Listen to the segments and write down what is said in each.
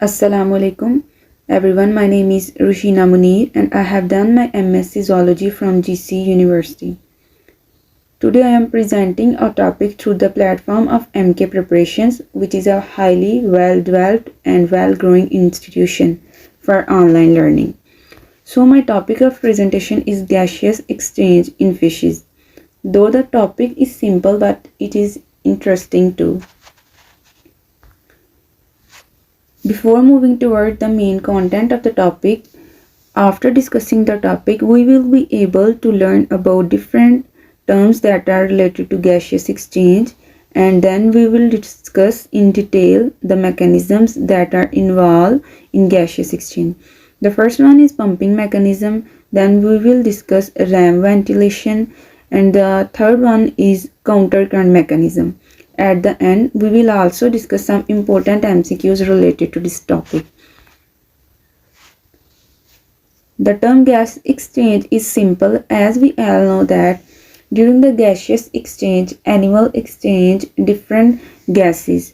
Assalamu alaikum everyone. My name is Rushina Munir and I have done my MSc Zoology from GC University. Today I am presenting a topic through the platform of MK Preparations, which is a highly well-developed and well-growing institution for online learning. So my topic of presentation is gaseous exchange in fishes. Though the topic is simple, but it is interesting too. Before moving toward the main content of the topic, after discussing the topic, we will be able to learn about different terms that are related to gaseous exchange, and then we will discuss in detail the mechanisms that are involved in gaseous exchange. The first one is pumping mechanism, then we will discuss ram ventilation, and the third one is counter current mechanism. At the end, we will also discuss some important MCQs related to this topic. The term gas exchange is simple, as we all know that during the gaseous exchange, animals exchange different gases.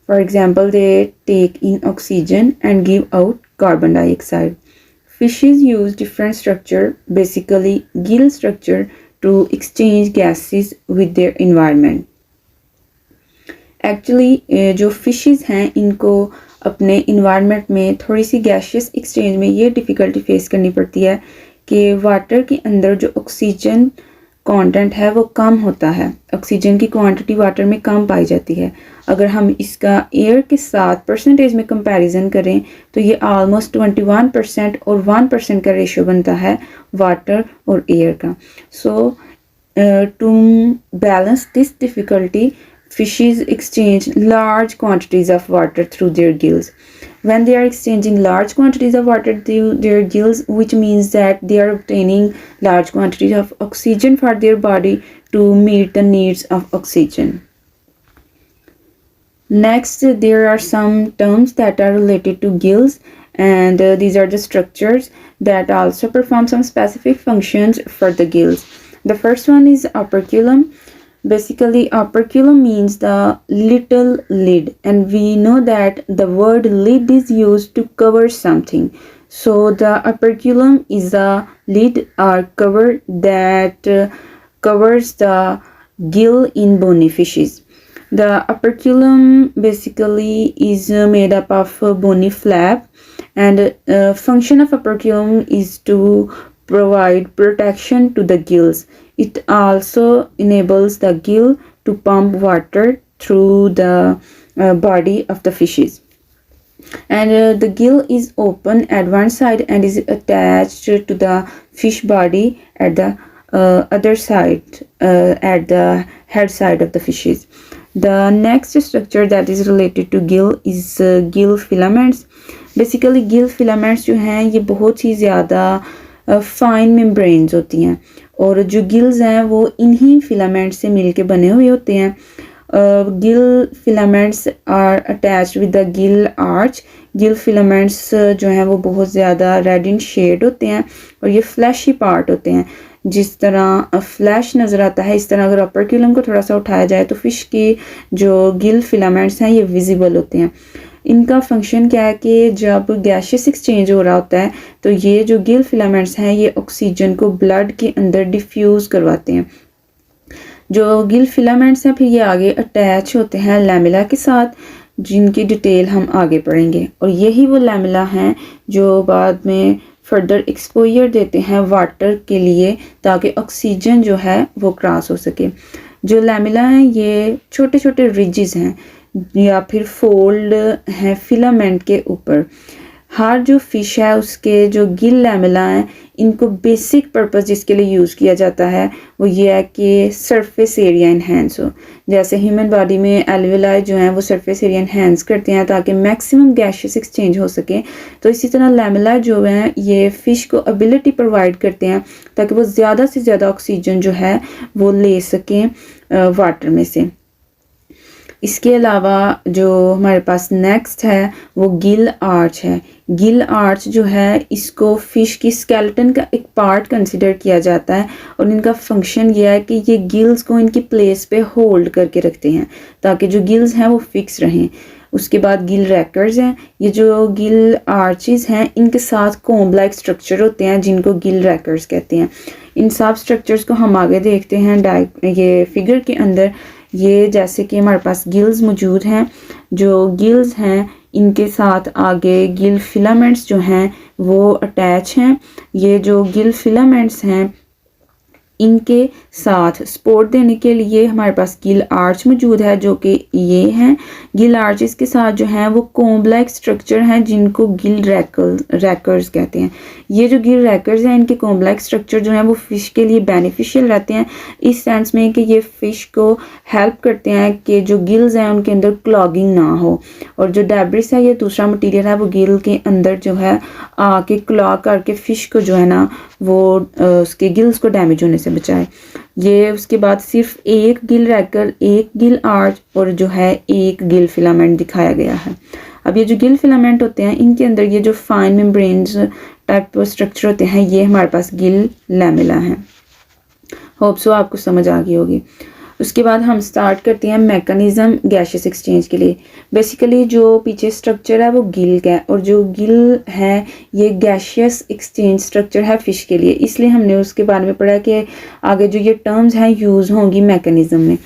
For example, they take in oxygen and give out carbon dioxide. Fishes use different structure, basically gill structure, to exchange gases with their environment. Actually जो fishes हैं इनको अपने environment में थोड़ी सी gaseous exchange में ये difficulty face करनी पड़ती है कि वाटर के अंदर जो ऑक्सीजन कंटेंट है वो कम होता है, ऑक्सीजन की क्वांटिटी वाटर में कम पाई जाती है। अगर हम इसका एयर के साथ परसेंटेज में कंपैरिजन करें तो ये ऑलमोस्ट 21% और 1% का रेशियो बनता है वाटर और एयर का। So to balance this difficulty, fishes exchange large quantities of water through their gills. When they are exchanging large quantities of water through their gills, which means that they are obtaining large quantities of oxygen for their body to meet the needs of oxygen. Next, there are some terms that are related to gills, and these are the structures that also perform some specific functions for the gills. The first one is operculum. Basically, operculum means the little lid, and we know that the word lid is used to cover something. So the operculum is a lid or cover that covers the gill in bony fishes. The operculum basically is made up of a bony flap, and function of operculum is to provide protection to the gills. It also enables the gill to pump water through the body of the fishes. And the gill is open at one side and is attached to the fish body at the other side, at the head side of the fishes. The next structure that is related to gill is gill filaments. Basically, gill filaments जो हैं ये बहुत ही ज़्यादा fine membranes होती हैं, और जो gills हैं वो इन्हीं फिलामेंट से मिलके बने हुए होते हैं। Gill filaments are attached with the gill arch. Gill filaments जो हैं वो बहुत ज़्यादा रेड इन शेड होते हैं और ये फ्लैशी पार्ट होते हैं। जिस तरह फ्लैश नज़र आता है, इस तरह अगर ओपर्क्यूलम को थोड़ा सा उठाया जाए तो फिश की जो गिल फिलामेंट्स हैं ये विजिबल होते हैं। इनका फंक्शन क्या है कि जब गैशियस एक्सचेंज हो रहा होता है तो ये जो गिल फिलामेंट्स हैं ये ऑक्सीजन को ब्लड के अंदर डिफ्यूज़ करवाते हैं। जो गिल फिलामेंट्स हैं फिर ये आगे अटैच होते हैं लैमेला के साथ, जिनकी डिटेल हम आगे पढ़ेंगे, और यही वो लैमेला हैं जो बाद में फर्दर एक्सपोजर देते हैं वाटर के लिए ताकि ऑक्सीजन जो है वो क्रॉस हो सके। जो लैमेला हैं ये छोटे छोटे रिजेस हैं या फिर फोल्ड हैं फिलामेंट के ऊपर। हर जो फिश है उसके जो गिल लैमेला हैं इनको बेसिक पर्पस जिसके लिए यूज़ किया जाता है वो ये है कि सरफेस एरिया इन्हेंस हो। जैसे ह्यूमन बॉडी में एल्वेलाई जो हैं वो सरफेस एरिया इन्हेंस करते हैं ताकि मैक्सिमम गैशियस एक्सचेंज हो सके, तो इसी तरह लैमेला जो हैं ये फ़िश को एबिलिटी प्रोवाइड करते हैं ताकि वो ज़्यादा से ज़्यादा ऑक्सीजन जो है वो ले सकें वाटर में से। इसके अलावा जो हमारे पास नेक्स्ट है वो गिल आर्च है। गिल आर्च जो है इसको फ़िश की स्केलेटन का एक पार्ट कंसिडर किया जाता है और इनका फंक्शन ये है कि ये गिल्स को इनकी प्लेस पे होल्ड करके रखते हैं ताकि जो गिल्स हैं वो फिक्स रहें। उसके बाद गिल रैकर्स हैं। ये जो गिल आर्चेस हैं इनके साथ कोम्ब लाइक स्ट्रक्चर होते हैं जिनको गिल रैकर्स कहते हैं। इन सब स्ट्रक्चर्स को हम आगे देखते हैं ये फिगर के अंदर। ये जैसे कि हमारे पास गिल्स मौजूद हैं, जो गिल्स हैं इनके साथ आगे गिल फिलामेंट्स जो हैं वो अटैच हैं। ये जो गिल फिलामेंट्स हैं इनके साथ सपोर्ट देने के लिए हमारे पास गिल आर्च मौजूद है जो कि ये हैं। गिल आर्चेस के साथ जो हैं वो कोम्ब लाइक स्ट्रक्चर हैं जिनको गिल रैकर्स कहते हैं। ये जो गिल रैकर्स हैं इनके कोम्ब लाइक स्ट्रक्चर जो हैं वो फ़िश के लिए बेनिफिशियल रहते हैं इस सेंस में कि ये फ़िश को हेल्प करते हैं कि जो गिल्स हैं उनके अंदर क्लॉगिंग ना हो, और जो डेब्रिस है ये दूसरा मटीरियल है वो गिल के अंदर जो है आके क्लॉग करके फ़िश को जो है ना वो उसके गिल्स को डैमेज होने से बचाए। ये उसके बाद सिर्फ एक गिल रैकर, एक गिल आर्च और जो है एक गिल फिलामेंट दिखाया गया है। अब ये जो गिल फिलामेंट होते हैं इनके अंदर ये जो फाइन मेम्ब्रेन्स टाइप स्ट्रक्चर होते हैं ये हमारे पास गिल लैमेला हैं। होप सो आपको समझ आ गई होगी। उसके बाद हम स्टार्ट करते हैं मैकेनिज्म गैशियस एक्सचेंज के लिए। बेसिकली जो पीछे स्ट्रक्चर है वो गिल का है और जो गिल है ये गैशियस एक्सचेंज स्ट्रक्चर है फ़िश के लिए, इसलिए हमने उसके बारे में पढ़ा कि आगे जो ये टर्म्स हैं यूज़ होंगी मैकेनिज्म में।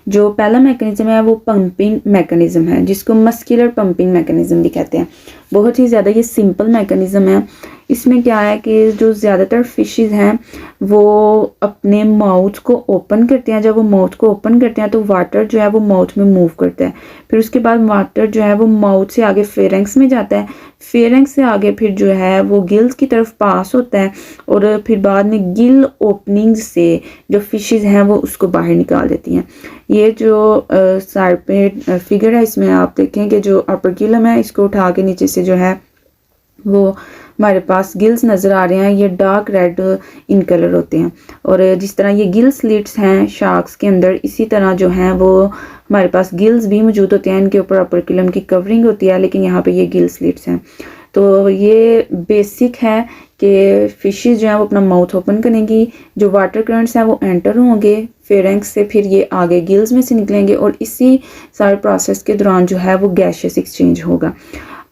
जो पहला मैकेनिज्म है वो पंपिंग मैकेनिज्म है जिसको मस्कुलर पंपिंग मैकेनिज्म भी कहते हैं। बहुत ही ज़्यादा ये सिंपल मैकेनिज्म है। इसमें क्या है कि जो ज़्यादातर फिशेस हैं वो अपने माउथ को ओपन करते हैं। जब वो माउथ को ओपन करते हैं तो वाटर जो है वो माउथ में मूव करता है, फिर उसके बाद वाटर जो है वो माउथ से आगे फेरेंक्स में जाता है, फेरेंक्स से आगे फिर जो है वो गिल्स की तरफ पास होता है और फिर बाद में गिल ओपनिंग से जो फिशेस हैं वो उसको बाहर निकाल देती हैं। ये जो साइड पे फिगर है इसमें आप देखें कि जो अपर गिलम है इसको उठा के नीचे से जो है वो हमारे पास गिल्स नज़र आ रहे हैं, ये डार्क रेड इन कलर होते हैं। और जिस तरह ये गिल स्लिट्स हैं शार्क्स के अंदर इसी तरह जो हैं वो हमारे पास गिल्स भी मौजूद होते हैं। इनके ऊपर अपर गिलम की कवरिंग होती है लेकिन यहाँ पे ये गिल स्लिट्स हैं। तो ये बेसिक है कि फिशेस जो है वो अपना माउथ ओपन करेंगी, जो वाटर करंट्स हैं वो एंटर होंगे फेरेंक्स से, फिर ये आगे गिल्स में से निकलेंगे और इसी सारे प्रोसेस के दौरान जो है वो गैशियस एक्सचेंज होगा।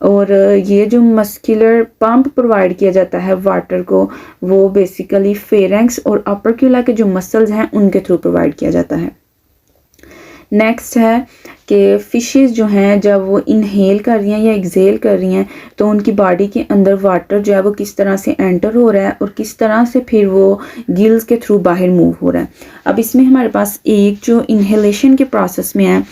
और ये जो मस्कुलर पंप प्रोवाइड किया जाता है वाटर को वो बेसिकली फेरेंक्स और अपर के जो मसल्स हैं उनके थ्रू प्रोवाइड किया जाता है। नेक्स्ट है कि फ़िशेस जो हैं जब वो इनहेल कर रही हैं या एक्सहेल कर रही हैं तो उनकी बॉडी के अंदर वाटर जो है वो किस तरह से एंटर हो रहा है और किस तरह से फिर वो गिल्स के थ्रू बाहर मूव हो रहा है। अब इसमें हमारे पास एक जो इनहेलेशन के प्रोसेस में है,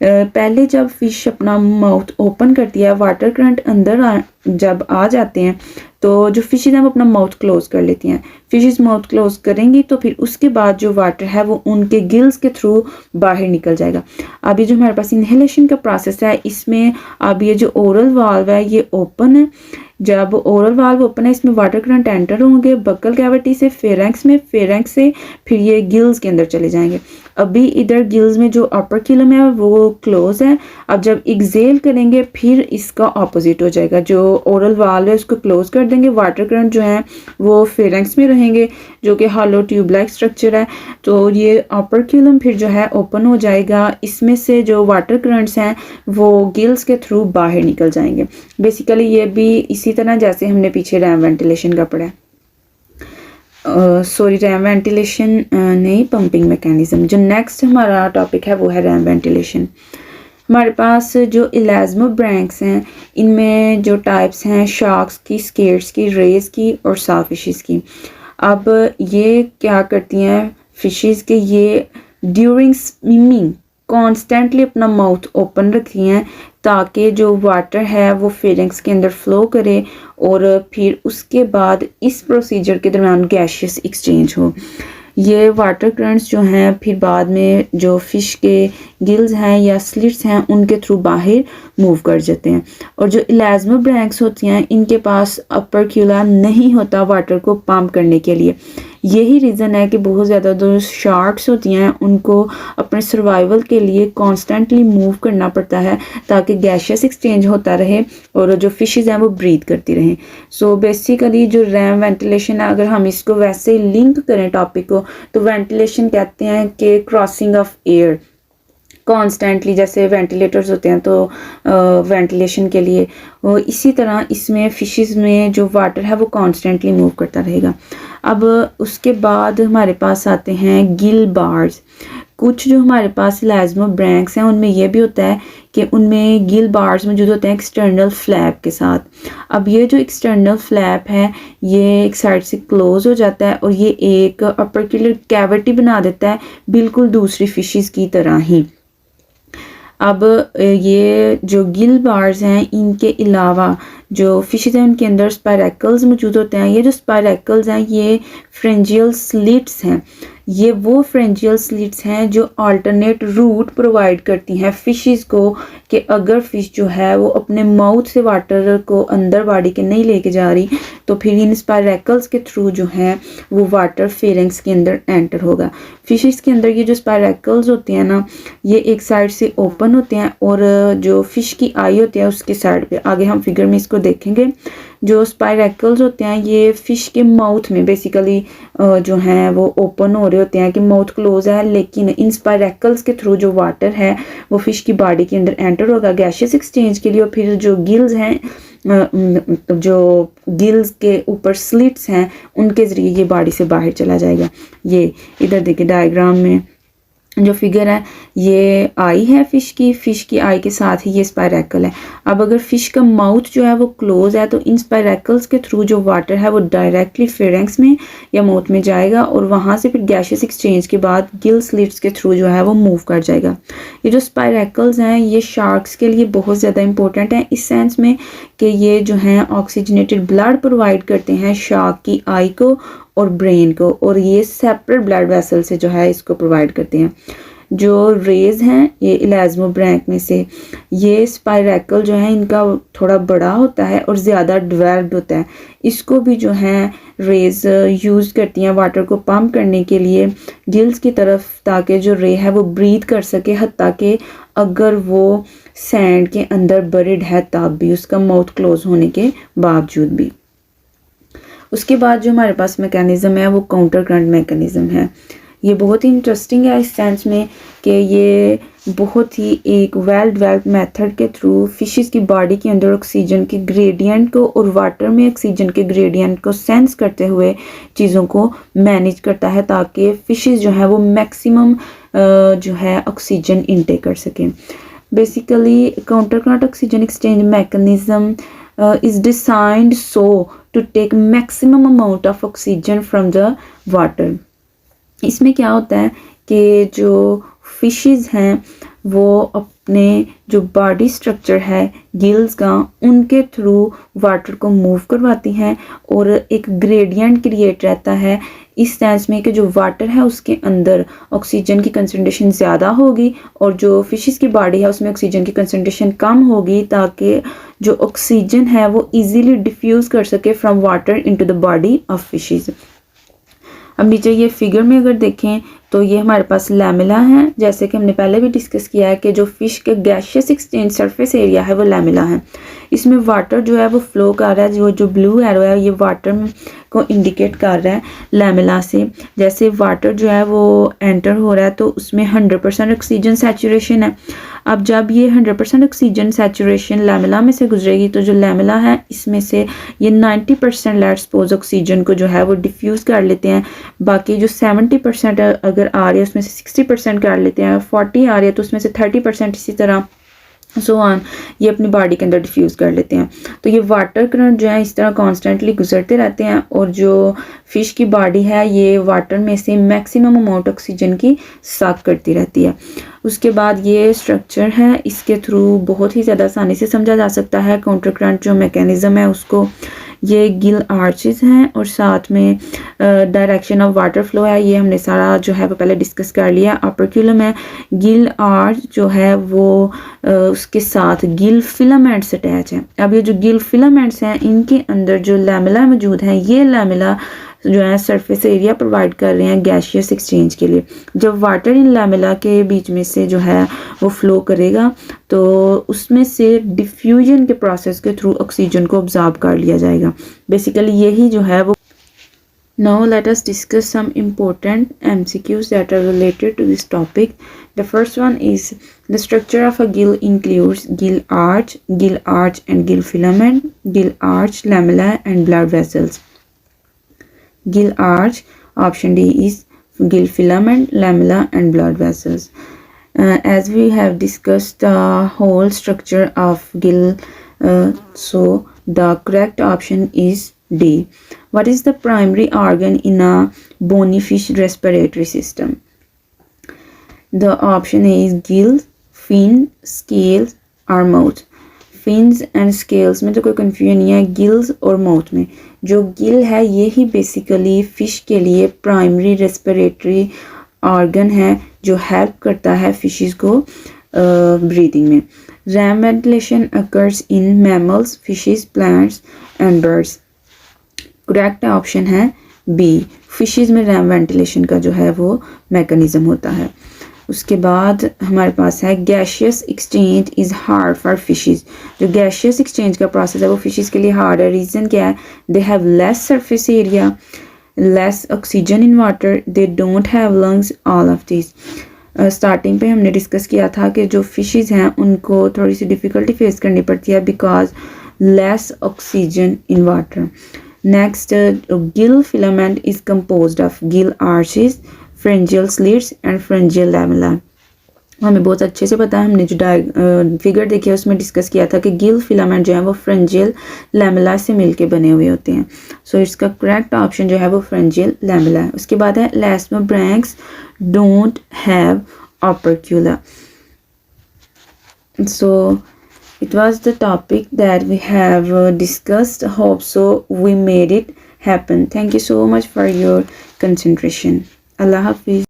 पहले जब फिश अपना माउथ ओपन करती है वाटर करंट अंदर जब आ जाते हैं तो जो फिशेज हैं वो अपना माउथ क्लोज कर लेती हैं। फिशेज माउथ क्लोज करेंगी तो फिर उसके बाद जो वाटर है वो उनके गिल्स के थ्रू बाहर निकल जाएगा। अब ये जो हमारे पास इनहेलेशन का प्रोसेस है इसमें अब ये जो ओरल वाल्व है ये ओपन है। जब ओरल वाल्व ओपन है इसमें वाटर करंट एंटर होंगे बक्कल कैविटी से फेरेंक्स में, फेरेंक्स से फिर ये गिल्स के अंदर चले जाएंगे। अभी इधर गिल्स में जो अपर किलम है वो क्लोज है। अब जब एक्सहेल करेंगे फिर इसका ऑपोजिट हो जाएगा, जो ओरल वाल्व है उसको क्लोज कर देंगे, वाटर करंट जो है वो फेरेंक्स में रहेंगे जो कि हॉलो ट्यूब लाइक स्ट्रक्चर है। तो ये अपर किलम फिर जो है ओपन हो जाएगा, इसमें से जो वाटर करंट्स हैं वो गिल्स के थ्रू बाहर निकल जाएंगे। बेसिकली ये भी इसी तरह जैसे हमने पीछे रैम वेंटिलेशन का पढ़ा है। सॉरी रैम वेंटिलेशन नहीं, पंपिंग मैकेनिज्म। जो नेक्स्ट हमारा टॉपिक है वो है रैम वेंटिलेशन। हमारे पास जो इलास्मोब्रैंक्स हैं इनमें जो टाइप्स हैं शार्क्स की, स्केट्स की, रेज की और सा फिशेस की। अब ये क्या करती हैं फिशेस के, ये ड्यूरिंग स्विमिंग कॉन्स्टेंटली अपना माउथ ओपन रखती हैं ताकि जो वाटर है वो फेरेंक्स के अंदर फ्लो करे और फिर उसके बाद इस प्रोसीजर के दौरान गैशियस एक्सचेंज हो। ये वाटर करंट्स जो हैं फिर बाद में जो फ़िश के गिल्स हैं या स्लिट्स हैं उनके थ्रू बाहर मूव कर जाते हैं। और जो इलास्मोब्रैंक्स होती हैं इनके पास अपर क्यूला नहीं होता वाटर को पंप करने के लिए। यही रीज़न है कि बहुत ज़्यादा जो शार्क्स होती हैं उनको अपने सर्वाइवल के लिए कॉन्स्टेंटली मूव करना पड़ता है ताकि गैशियस एक्सचेंज होता रहे और जो फिशेस हैं वो ब्रीथ करती रहें। सो बेसिकली जो रैम वेंटिलेशन है अगर हम इसको वैसे लिंक करें टॉपिक को तो वेंटिलेशन कहते हैं कि क्रॉसिंग ऑफ एयर। कॉन्स्टेंटली, जैसे वेंटिलेटर्स होते हैं तो वेंटिलेशन के लिए, इसी तरह इसमें फिशेस में जो वाटर है वो कॉन्स्टेंटली मूव करता रहेगा। अब उसके बाद हमारे पास आते हैं गिल बार्स। कुछ जो हमारे पास इलास्मोब्रैंक्स हैं उनमें यह भी होता है कि उनमें गिल बार्स मौजूद होते हैं एक्सटर्नल फ्लैप के साथ। अब ये जो एक्सटर्नल फ्लैप है ये एक साइड से क्लोज हो जाता है और ये एक अपर्क्यूलर कैविटी बना देता है, बिल्कुल दूसरी फिशेस की तरह ही। अब ये जो गिल बार्स हैं इनके अलावा जो फिशेस हैं उनके अंदर स्पायरेकल्स मौजूद होते हैं। ये जो स्पायरेकल्स हैं ये फ्रेंजियल स्लिट्स हैं। ये वो फ्रेंजियल स्लिट्स हैं जो अल्टरनेट रूट प्रोवाइड करती हैं फिशेस को, कि अगर फिश जो है वो अपने माउथ से वाटर को अंदर बॉडी के नहीं लेके जा रही तो फिर इन स्पायरेकल्स के थ्रू जो है वो वाटर फेरेंक्स के अंदर एंटर होगा। फिशेस के अंदर ये जो स्पायरेकल्स होते हैं ना ये एक साइड से ओपन होते हैं और जो फिश की आई होती है उसके साइड पे, आगे हम फिगर में इसको देखेंगे। जो स्पायरेकल्स होते हैं ये फिश के माउथ में बेसिकली जो हैं वो ओपन हो रहे होते हैं कि माउथ क्लोज है, लेकिन इन स्पायरेकल्स के थ्रू जो वाटर है वो फिश की बॉडी के अंदर एंटर होगा गैशियस एक्सचेंज के लिए। और फिर जो गिल्स हैं जो गिल्स के ऊपर स्लिट्स हैं उनके ज़रिए ये बॉडी से बाहर चला जाएगा। ये इधर देखिए डायग्राम में जो फिगर है ये आई है फिश की आई के साथ ही ये स्पायरेकल है। अब अगर फिश का माउथ जो है वो क्लोज है तो इन स्पायरेकल्स के थ्रू जो वाटर है वो डायरेक्टली फेरेंक्स में या माउथ में जाएगा और वहाँ से फिर गैशियस एक्सचेंज के बाद गिल स्लिट्स के थ्रू जो है वो मूव कर जाएगा। ये जो स्पायरेकल्स हैं ये शार्क्स के लिए बहुत ज़्यादा इंपॉर्टेंट हैं इस सेंस में कि ये जो हैं ऑक्सीजनेटेड ब्लड प्रोवाइड करते हैं शार्क की आई को और ब्रेन को, और ये सेपरेट ब्लड वेसल से जो है इसको प्रोवाइड करते हैं। जो रेज हैं ये इलास्मोब्रैंक में से ये स्पायरेकल जो है इनका थोड़ा बड़ा होता है और ज़्यादा डेवलप्ड होता है। इसको भी जो है रेज यूज़ करती हैं वाटर को पंप करने के लिए गिल्स की तरफ, ताकि जो रे है वो ब्रीथ कर सके, हत्ता कि अगर वो सैंड के अंदर बरिड है तब भी, उसका माउथ क्लोज होने के बावजूद भी। उसके बाद जो हमारे पास मैकेनिज़्म है वो काउंटर करंट मैकेनिज़्म है। ये बहुत ही इंटरेस्टिंग है इस सेंस में कि ये बहुत ही एक वेल डेवलप्ड मेथड के थ्रू फिशेस की बॉडी के अंदर ऑक्सीजन के ग्रेडियंट को और वाटर में ऑक्सीजन के ग्रेडियंट को सेंस करते हुए चीज़ों को मैनेज करता है ताकि फिशेस जो है वो मैक्सिमम जो है ऑक्सीजन इनटेक कर सकें। Basically counter current oxygen exchange mechanism is designed so to take maximum amount of oxygen from the water। इसमें क्या होता है कि जो फिशेस हैं वो अपने जो बॉडी स्ट्रक्चर है गिल्स का उनके थ्रू वाटर को मूव करवाती हैं और एक ग्रेडियंट क्रिएट रहता है इस सेंस में कि जो वाटर है उसके अंदर ऑक्सीजन की कंसंट्रेशन ज़्यादा होगी और जो फिशेस की बॉडी है उसमें ऑक्सीजन की कंसंट्रेशन कम होगी, ताकि जो ऑक्सीजन है वो इजीली डिफ्यूज़ कर सके from water into the body of fishes. अब नीचे ये फिगर में अगर देखें तो ये हमारे पास लैमेला है, जैसे कि हमने पहले भी डिस्कस किया है कि जो फिश के गैशियस एक्सचेंज सरफेस एरिया है वो लैमेला है। इसमें वाटर जो है वो फ्लो कर रहा है, जो ब्लू एरो है ये वाटर को इंडिकेट कर रहा है लैमेला से। जैसे वाटर जो है वो एंटर हो रहा है तो उसमें 100% ऑक्सीजन सैचुरेशन है। अब जब ये 100% ऑक्सीजन सैचुरेशन लैमेला में से गुजरेगी तो जो लैमेला है इसमें से ये 90% लेट्स सपोज ऑक्सीजन को जो है वो डिफ्यूज़ कर लेते हैं, बाकी जो 70% अगर आ रही है उसमें से 60% कर लेते हैं, 40 आ रही है तो उसमें से 30% इसी तरह सो ऑन ये अपनी बॉडी के अंदर डिफ्यूज़ कर लेते हैं। तो ये वाटर करंट जो है इस तरह कॉन्स्टेंटली गुजरते रहते हैं और जो फ़िश की बॉडी है ये वाटर में से मैक्सिमम अमाउंट ऑक्सीजन की सक करती रहती है। उसके बाद ये स्ट्रक्चर है, इसके थ्रू बहुत ही ज़्यादा आसानी से समझा जा सकता है काउंटर करंट जो मैकेनिज़्म है उसको। ये गिल आर्चेस हैं और साथ में डायरेक्शन ऑफ वाटर फ्लो है, ये हमने सारा जो है वो पहले डिस्कस कर लिया। अपर्क्यूलम है, गिल आर्च जो है वो उसके साथ गिल फिलामेंट्स अटैच है। अब ये जो गिल फिलामेंट्स हैं इनके अंदर जो लैमेला मौजूद हैं, ये लैमेला जो है सरफेस एरिया प्रोवाइड कर रहे हैं गैशियस एक्सचेंज के लिए। जब वाटर इन लैमेला के बीच में से जो है वो फ्लो करेगा तो उसमें से डिफ्यूजन के प्रोसेस के थ्रू ऑक्सीजन को ऑब्जॉर्ब कर लिया जाएगा। बेसिकली यही जो है वो Now let us discuss some important MCQs that are related to this topic. The first one is the structure of a gill includes gill arch and gill filament, gill arch, lamella and blood vessels. Gill arch, option D is gill filament, lamella and blood vessels. As we have discussed the whole structure of gill, so the correct option is D. What is the primary organ in a bony fish respiratory system? The option A is gills, fin, scales or mouth. Fins and scales में तो कोई confusion नहीं है, gills और mouth में। जो गिल है ये ही बेसिकली फ़िश के लिए प्राइमरी रेस्पिरेटरी ऑर्गन है जो हेल्प करता है फिशेस को ब्रीदिंग में। RAM ventilation occurs in mammals, fishes, plants and birds. Correct option है बी, फिशेस में रैम वेंटिलेशन का जो है वो मैकेनिज्म होता है। उसके बाद हमारे पास है gaseous exchange is hard for fishes. जो गैशियस एक्सचेंज का प्रोसेस है वो फिशेस के लिए हार्ड है। रीज़न क्या है? They have less surface area, less oxygen in water, they don't have lungs, all of this. Starting पे हमने डिस्कस किया था कि जो फिशेस हैं उनको थोड़ी सी डिफ़िकल्टी फेस करनी पड़ती है because less oxygen in water. Next, Gill filament is composed of gill arches, फ्रेंजियल slits and फ्रेंजियल lamella. हमें बहुत अच्छे से पता है, हमने जो फिगर देखी है उसमें डिस्कस किया था कि गिल फिलामेंट जो है वो फ्रेंजियल लैमेला से मिलके बने हुए होते हैं। सो इसका करेक्ट ऑप्शन जो है वो फ्रेंजियल लैमेला है। उसके बाद है elasmobranchs don't have opercula. So it was the topic that we have discussed. Hope so we made it happen. Thank you so much for your concentration. Allah Hafiz.